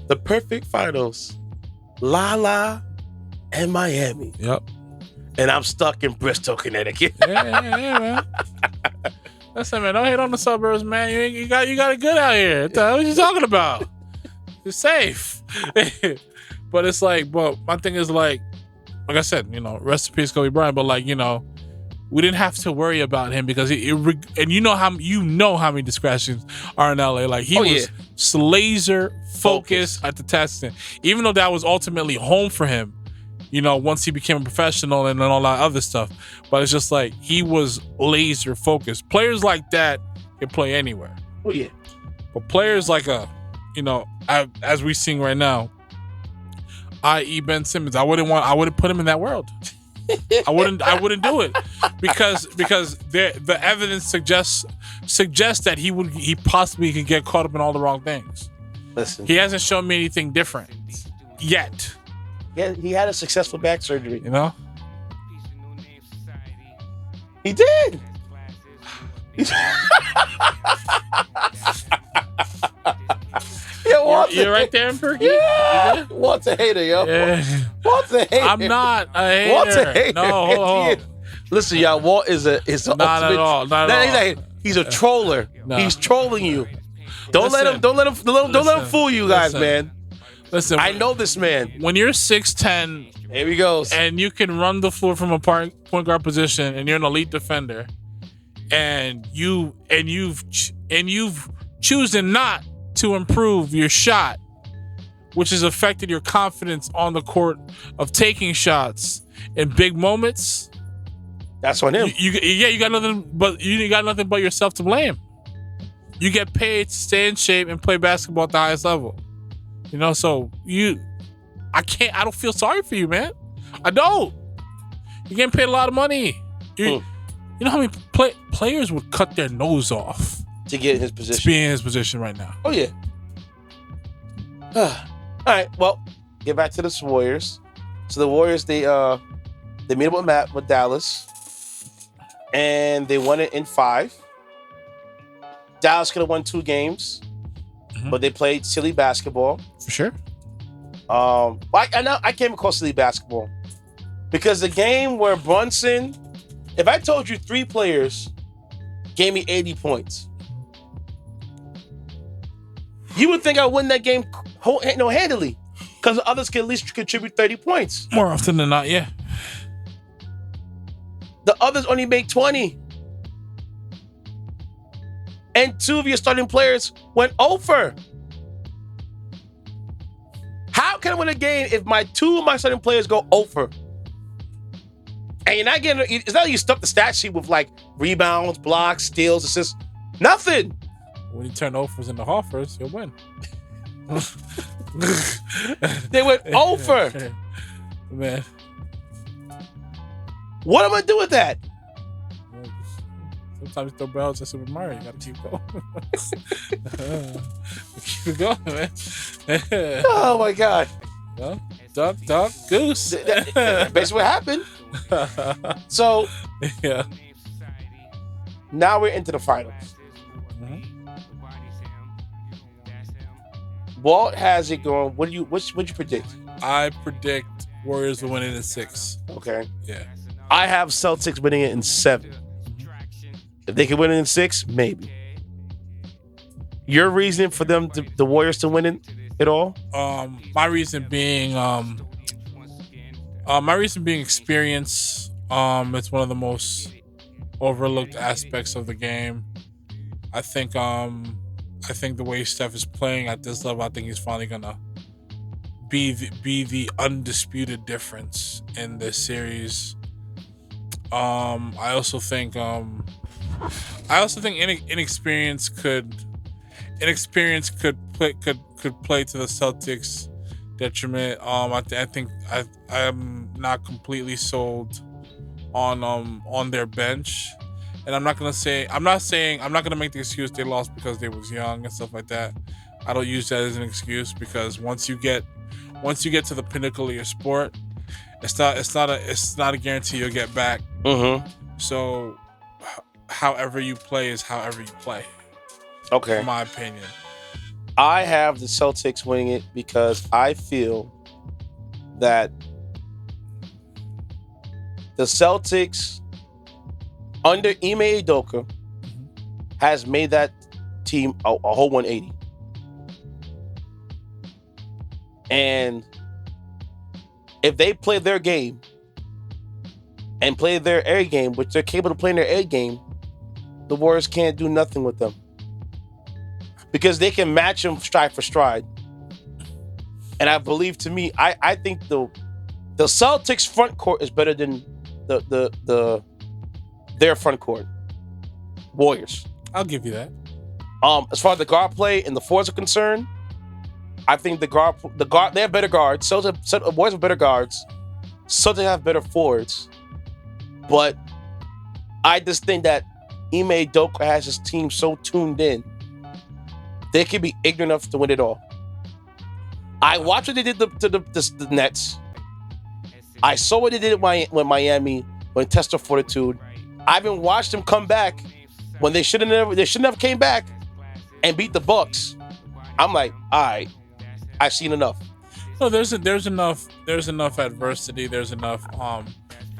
the perfect finals. La and Miami. Yep. And I'm stuck in Bristol, Connecticut. Yeah, man. Listen, man, don't hate on the suburbs, man. You got it good out here. What are you talking about? You're safe. But it's like, but my thing is like I said, rest in peace, Kobe Bryant. But like, we didn't have to worry about him because and you know how many distractions are in LA. Like he was laser focused at the testing, even though that was ultimately home for him. Once he became a professional and all that other stuff. But it's just like he was laser focused. Players like that can play anywhere. Oh yeah. But players like as we seeing right now, i.e. Ben Simmons, I wouldn't put him in that world. I wouldn't do it because the evidence suggests that he possibly could get caught up in all the wrong things. Listen, he hasn't shown me anything different yet. Yeah, he had a successful back surgery. He did. You're right there in Perky. Yeah. Walt's a hater, yo. Yeah. Walt's a hater. I'm not a hater. Walt's a hater. No, hold on. Listen, y'all. Walt is not ultimate, at all. Not at all. He's a troller. No. He's trolling you. Don't let him fool you guys, man. Listen, I know this man. When you're 6'10", here he goes, and you can run the floor from a point guard position, and you're an elite defender, and you've chosen not to improve your shot, which has affected your confidence on the court of taking shots in big moments. That's on him. You got nothing but yourself to blame. You get paid to stay in shape and play basketball at the highest level. So I don't feel sorry for you, man. I don't. You're getting paid a lot of money. You know how many players would cut their nose off to get in his position? To be in his position right now. Oh, yeah. All right, well, get back to the Warriors. So the Warriors, they meet up with Dallas, and they won it in 5. Dallas could have won 2 games. But they played silly basketball. For sure. I came across silly basketball because the game where Brunson, if I told you 3 players gave me 80 points, you would think I would win that game handily because the others can at least contribute 30 points. More often than not, yeah. The others only make 20. And 2 of your starting players went over. How can I win a game if 2 of my starting players go over? And you're not getting, it's not like you stuff the stat sheet with like rebounds, blocks, steals, assists. Nothing. When you turn overs into offers, you'll win. They went over. Man. What am I going to do with that? Sometimes you throw bells at Super Mario. You gotta keep going. Keep it going, man. Oh my God. Well, duck, goose. Basically what happened. So, yeah. Now we're into the finals. Walt has it going. What you predict? I predict Warriors will win it in 6. Okay. Yeah. I have Celtics winning it in 7. If they can win it in 6, maybe. Your reason for the Warriors to win it all? My reason being experience. It's one of the most overlooked aspects of the game. I think the way Steph is playing at this level, I think he's finally gonna be the undisputed difference in this series. I also think inexperience could play to the Celtics' detriment. I think I'm not completely sold on their bench, and I'm not gonna make the excuse they lost because they was young and stuff like that. I don't use that as an excuse because once you get to the pinnacle of your sport, it's not a guarantee you'll get back. Mm-hmm. So however you play is however you play. Okay. In my opinion. I have the Celtics winning it because I feel that the Celtics under Ime Udoka has made that team a whole 180. And if they play their game and play their A game, which they're capable of playing their A game, the Warriors can't do nothing with them. Because they can match them stride for stride. And I believe, to me, I think the Celtics front court is better than their front court. Warriors. I'll give you that. As far as the guard play and the fours are concerned, I think the guard they have better guards. Celtics, Warriors have better guards. Celtics have better forwards. But I just think that Ime Udoka has his team so tuned in, they can be ignorant enough to win it all. I watched what they did to the Nets. I saw what they did with Miami when test of fortitude. I even watched them come back when they shouldn't have came back and beat the Bucks. I'm like, all right, I've seen enough. No, there's enough adversity. There's enough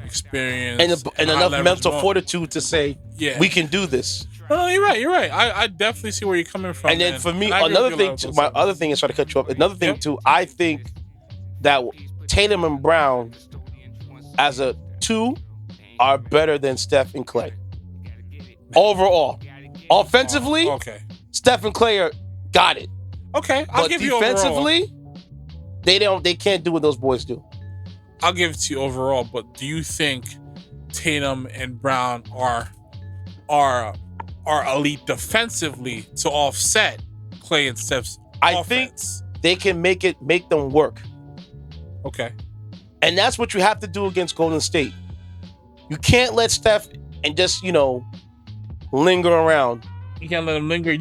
experience and enough mental fortitude to say, we can do this. No, you're right. I definitely see where you're coming from. And then for me, another thing, my other thing is trying to cut you up. Another thing too, I think that Tatum and Brown as a two are better than Steph and Clay. Overall. Offensively, Steph and Clay got it. Okay, I'll give you overall. Defensively, they can't do what those boys do. I'll give it to you overall, but do you think Tatum and Brown are elite defensively to offset Clay and Steph's offense? Think they can make them work. Okay. And that's what you have to do against Golden State. You can't let Steph and just, linger around. You can't let him linger.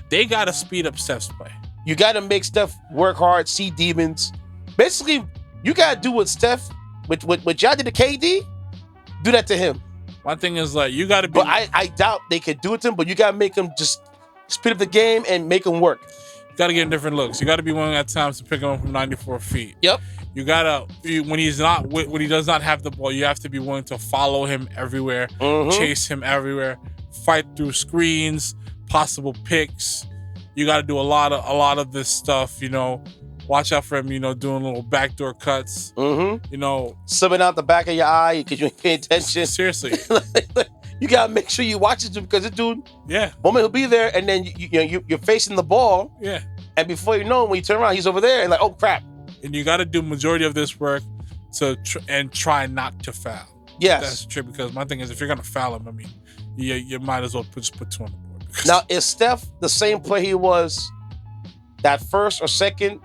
They got to speed up Steph's play. You got to make Steph work hard, see demons. Basically, you got to do what Steph, what y'all did to KD, do that to him. My thing is, like, you got to be... But I doubt they could do it to him, but you got to make him just speed up the game and make him work. You got to get him different looks. You got to be willing at times to pick him up from 94 feet. Yep. You got to... When he does not have the ball, you have to be willing to follow him everywhere, chase him everywhere, fight through screens, possible picks. You got to do a lot of this stuff, Watch out for him, doing little backdoor cuts. Subbing out the back of your eye because you ain't paying attention. Seriously. You got to make sure you watch it because this dude, moment he'll be there and then you're facing the ball. Yeah. And before you know it, when you turn around, he's over there and like, oh, crap. And you got to do majority of this work and try not to foul. Yes. That's true, because my thing is, if you're going to foul him, you might as well just put two on the board. Now, is Steph the same play he was that first or second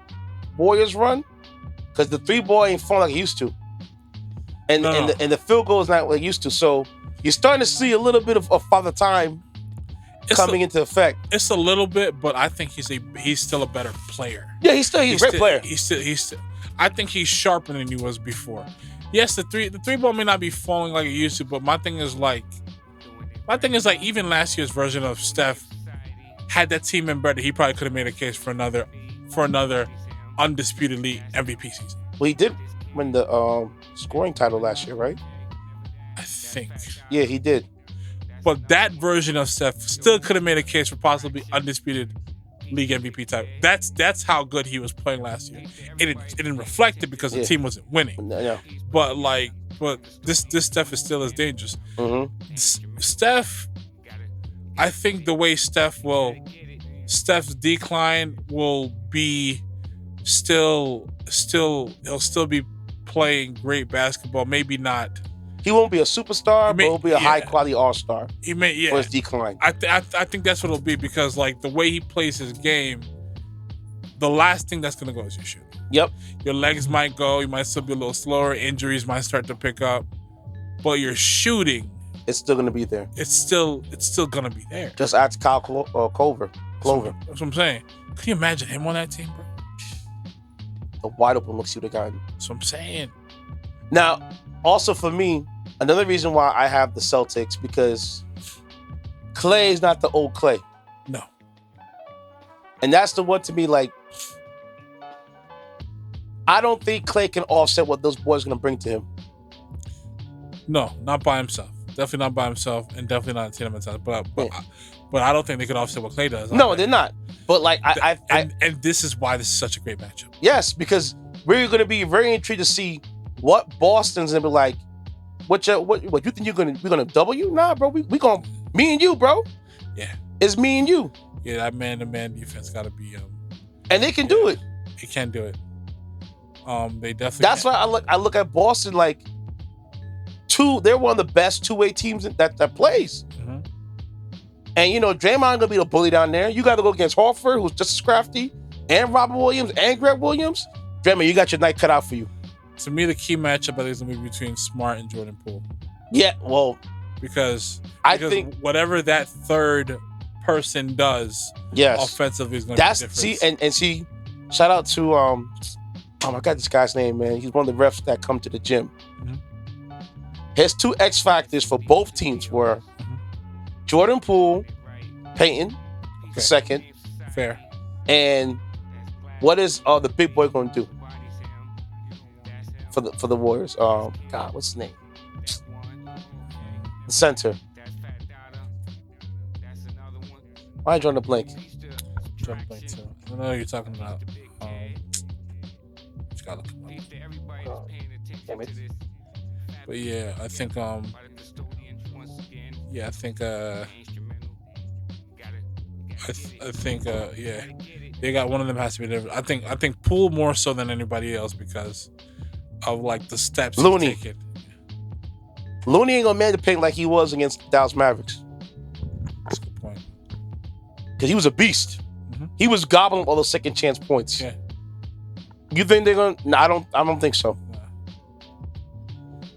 Warriors run? Because the three ball ain't falling like it used to. And the field goal is not what it used to. So you're starting to see a little bit of Father Time coming into effect. It's a little bit, but I think he's still a better player. Yeah, he's a great player. He's still I think he's sharper than he was before. Yes, the three ball may not be falling like it used to, but my thing is like even last year's version of Steph, had that team been better, he probably could have made a case for another undisputedly MVP season. Well, he did win the scoring title last year, right? I think. Yeah, he did. But that version of Steph still could have made a case for possibly undisputed league MVP title. That's how good he was playing last year. It didn't reflect it because the team wasn't winning. Yeah. But this Steph is still as dangerous. Steph, I think the way Steph's decline will be he'll still be playing great basketball. Maybe not. He won't be a superstar, but he'll be a high quality all-star. He may, for his decline. I think that's what it'll be, because like the way he plays his game, the last thing that's gonna go is your shooting. Yep. Your legs might go, you might still be a little slower, injuries might start to pick up, but your shooting, it's still gonna be there. It's still gonna be there. Just ask Kyle Clover. That's what I'm saying. Can you imagine him on that team, bro? The wide open looks you would have gotten. That's what I'm saying. Now, also for me, another reason why I have the Celtics, because Clay is not the old Clay. No. And that's the one to me, like, I don't think Clay can offset what those boys are going to bring to him. No, not by himself. Definitely not by himself, and definitely not a team mentality. But I don't think they can offset what Clay does. No, they're not. But like and this is why this is such a great matchup. Yes, because we're going to be very intrigued to see what Boston's going to be like. What you think we're gonna double you? Nah, bro. We gonna me and you, bro. Yeah, it's me and you. Yeah, that man-to-man defense got to be. And they can do it. They can do it. They definitely. That's why I look at Boston like they're one of the best two-way teams that plays. Mm-hmm. And you know, Draymond gonna be the bully down there. You got to go against Horford, who's just as crafty, and Robert Williams and Greg Williams. Draymond, you got your night cut out for you. To me, the key matchup I think is gonna be between Smart and Jordan Poole. Yeah, well, because I think whatever that third person does, offensively is going to be different. See, shout out to oh my God, this guy's name, man. He's one of the refs that come to the gym. Mm-hmm. His two X factors for both teams were Jordan Poole, Peyton, the second. Fair. And what is the big boy going to do for the Warriors? God, what's his name? The center. Why drawing a blank? Drawing a blank too. I don't know what you're talking about. Just gotta look him up. Damn it. But yeah, I think they got one of them has to be different. I think Poole more so than anybody else because of like the steps Looney. he's taken. Looney ain't gonna man the paint like he was against Dallas Mavericks. That's a good point. Because he was a beast. Mm-hmm. He was gobbling all those second chance points. Yeah. You think they're gonna? No, I don't think so.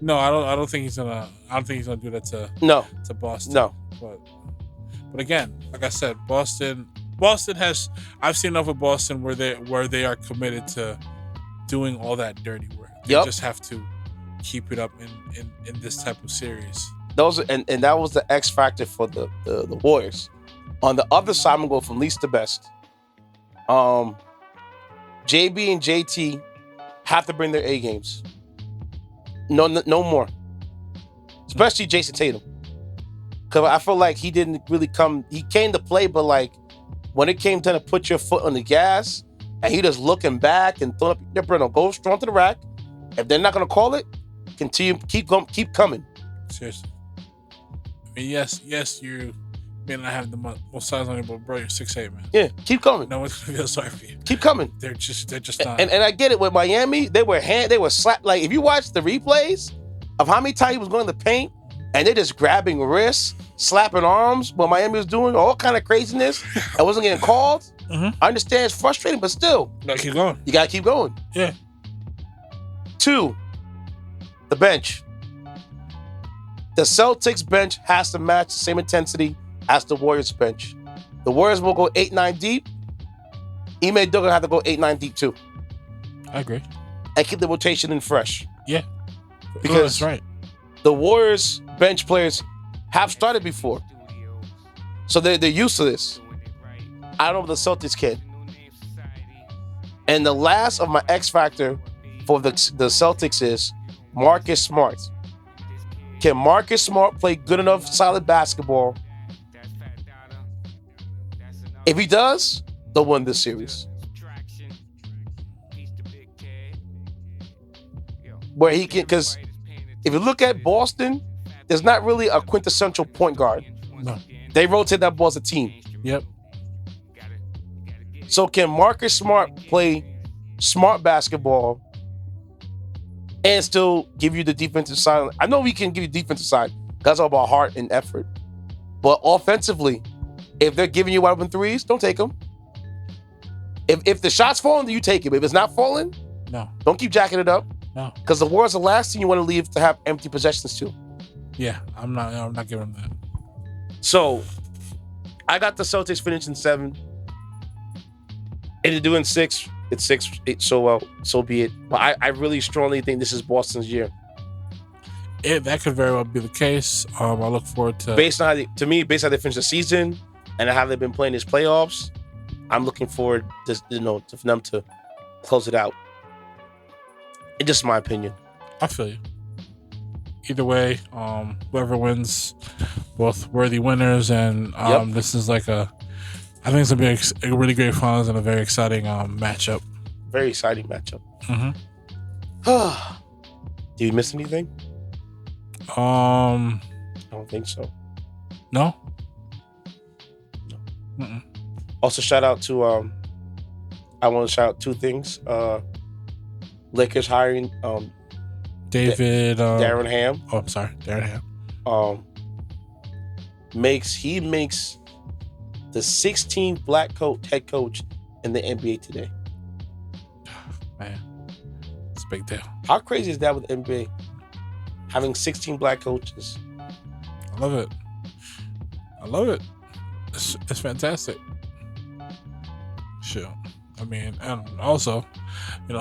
No, I don't think he's gonna. I don't think he's gonna do that to Boston. No. But again, like I said, Boston has. I've seen enough of Boston where they are committed to doing all that dirty work. They just have to keep it up in this type of series. And that was the X factor for the Warriors. On the other side, I'm gonna go from least to best. JB and JT have to bring their A games. No more. Especially Jason Tatum. Because I feel like he didn't really come. He came to play, but like when it came time to put your foot on the gas, and he just looking back and throwing up your burner, go strong to the rack. If they're not gonna call it, continue, keep coming. Seriously. I mean, yes, you may not have the most size on you, but bro, you're 6'8", man. Yeah, keep coming. No one's gonna feel sorry for you. Keep coming. They're just not. And I get it with Miami. They were slapped. Like if you watch the replays of how many times he was going to the paint, and they're just grabbing wrists, slapping arms, what Miami was doing, all kind of craziness. I wasn't getting called. Mm-hmm. I understand it's frustrating, but still, you gotta keep going. You gotta keep going. Yeah. 2, the bench. The Celtics bench has to match the same intensity as the Warriors bench. The Warriors will go 8-9 deep. Ime Udoka gonna have to go 8-9 deep too. I agree. And keep the rotation in fresh. Yeah. Because that's right. The Warriors bench players have started before. So they're used to this. I don't know if the Celtics can. And the last of my X factor for the Celtics is Marcus Smart. Can Marcus Smart play good enough, solid basketball? If he does, they'll win this series. Where he can, because if you look at Boston, there's not really a quintessential point guard. No. They rotate that ball as a team. Yep. So can Marcus Smart play smart basketball and still give you the defensive side? I know we can give you defensive side. That's all about heart and effort. But offensively, if they're giving you wide open threes, don't take them. If the shot's falling, then you take it. But if it's not falling, no. Don't keep jacking it up. No. Because the Warriors are the last thing you want to leave to have empty possessions too. Yeah, I'm not giving them that. So I got the Celtics finishing 7. If they're doing 6, it's 6. So be it. But I really strongly think this is Boston's year. That could very well be the case. I look forward to based on how they finish the season and how they've been playing these playoffs. I'm looking forward to for them to close it out. It's just my opinion. I feel you. Either way, whoever wins, both worthy winners, and this is like I think it's gonna be a really great finals and a very exciting matchup. Very exciting matchup. Mm-hmm. Do you miss anything? I don't think so. No. Also, shout out to I want to shout out two things. Lakers hiring David Darren Ham. Oh, I'm sorry, Darren Ham. Makes the 16th black head coach in the NBA today. Man, it's a big deal. How crazy is that with the NBA? Having 16 black coaches. I love it. It's fantastic. Sure. I mean, and also,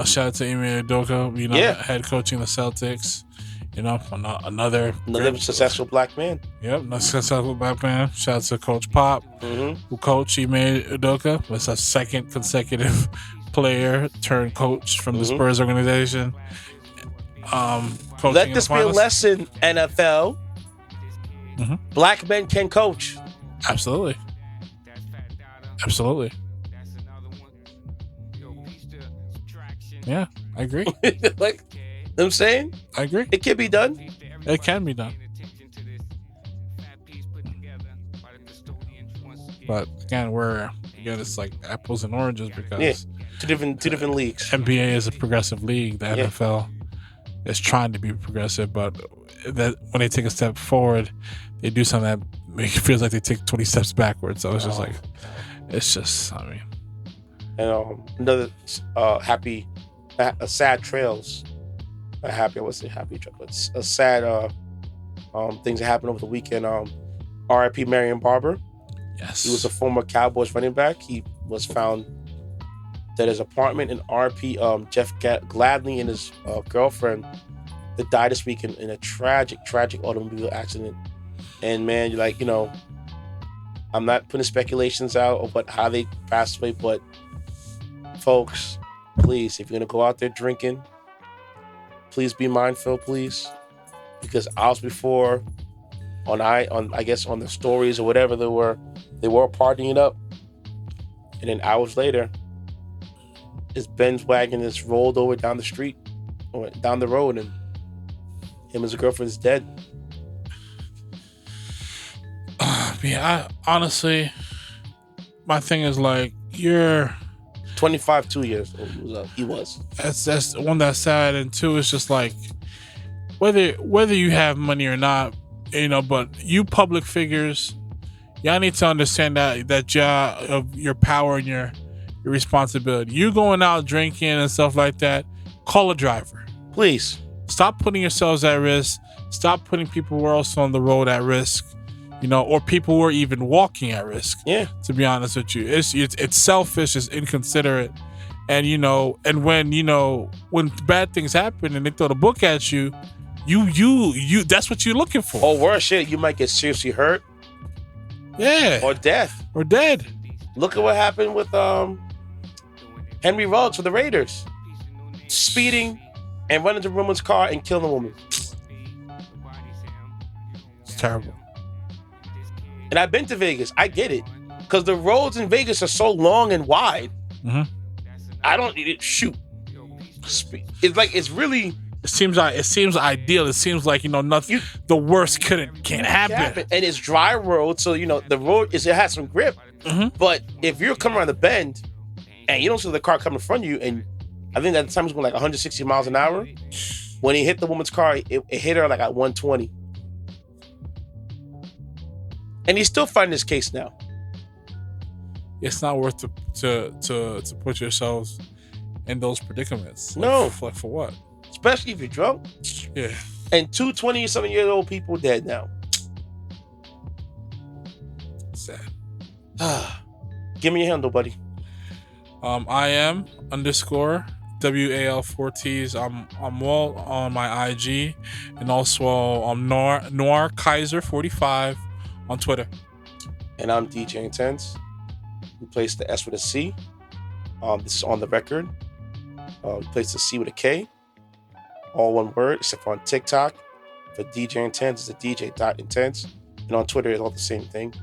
shout out to Ime Udoka, head coaching the Celtics. Another successful black man. Yep, another successful black man. Shout out to Coach Pop, who coached Ime Udoka. That's a second consecutive player turned coach from the Spurs organization. Let this be a lesson, NFL. Black men can coach. Absolutely. Yeah, I agree. Like, I'm saying? I agree. It can be done. It can be done. But again, it's like apples and oranges because two different leagues. NBA is a progressive league. The NFL is trying to be progressive, but that when they take a step forward, they do something that feels like they take 20 steps backwards. So it's just like, I mean. And another sad trails. Not happy, I would say happy trail, but a sad things that happened over the weekend. R.I.P. Marion Barber. Yes. He was a former Cowboys running back. He was found dead at his apartment in R.I.P. Jeff Gladney and his girlfriend that died this week in a tragic automobile accident. And man, you're like, I'm not putting speculations out of how they passed away, but folks, please, if you're gonna go out there drinking, please be mindful, please, because hours before, on the stories or whatever they were partying it up, and then hours later, his Benz wagon is rolled over down the street or down the road, and him and his girlfriend is dead. Yeah, honestly, my thing is like, you're 25, 2 years old. He was. That's one that's sad, and two, it's just like whether you have money or not, but you public figures, y'all need to understand that of your power and your responsibility. You going out drinking and stuff like that, call a driver. Please. Stop putting yourselves at risk. Stop putting people else on the road at risk. Or people who are even walking at risk. Yeah. To be honest with you, it's selfish, it's inconsiderate, and and when bad things happen and they throw the book at you, you that's what you're looking for. Or worse shit, you might get seriously hurt. Yeah. Or death. Or dead. Look at what happened with Henry Ruggs for the Raiders, speeding and running into a woman's car and killing a woman. It's terrible. And I've been to Vegas. I get it. Because the roads in Vegas are so long and wide. I don't need it. Shoot. It's like, it's really... It seems ideal. It seems like, nothing... the worst can't happen. And it's dry road, so, the road it has some grip. But if you're coming around the bend and you don't see the car coming in front of you, and I think at the time it was going like 160 miles an hour, when he hit the woman's car, it hit her like at 120. And he's still fighting this case now. It's not worth to put yourselves in those predicaments. No. For what? Especially if you're drunk. Yeah. And two 20-something-year-old people dead now. Sad. Give me your handle, buddy. I am _ WAL4Ts. I'm all on my IG, and also I'm Noir Kaiser 45 on Twitter. And I'm DJ Intense. replace the S with a C. This is on the record. Replace the C with a K. All one word, except for on TikTok. For DJ Intense, it's a DJ.Intense. And on Twitter, it's all the same thing.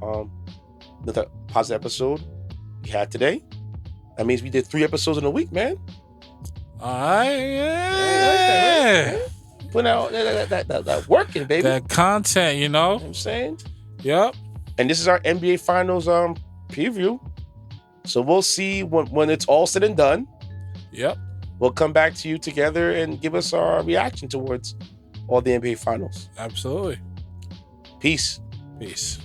Another positive episode we had today. That means we did 3 episodes in a week, man. Yeah. Putting out that working, baby. That content, you know? You know what I'm saying? Yep. And this is our NBA Finals preview. So we'll see when it's all said and done. Yep. We'll come back to you together and give us our reaction towards all the NBA Finals. Absolutely. Peace. Peace.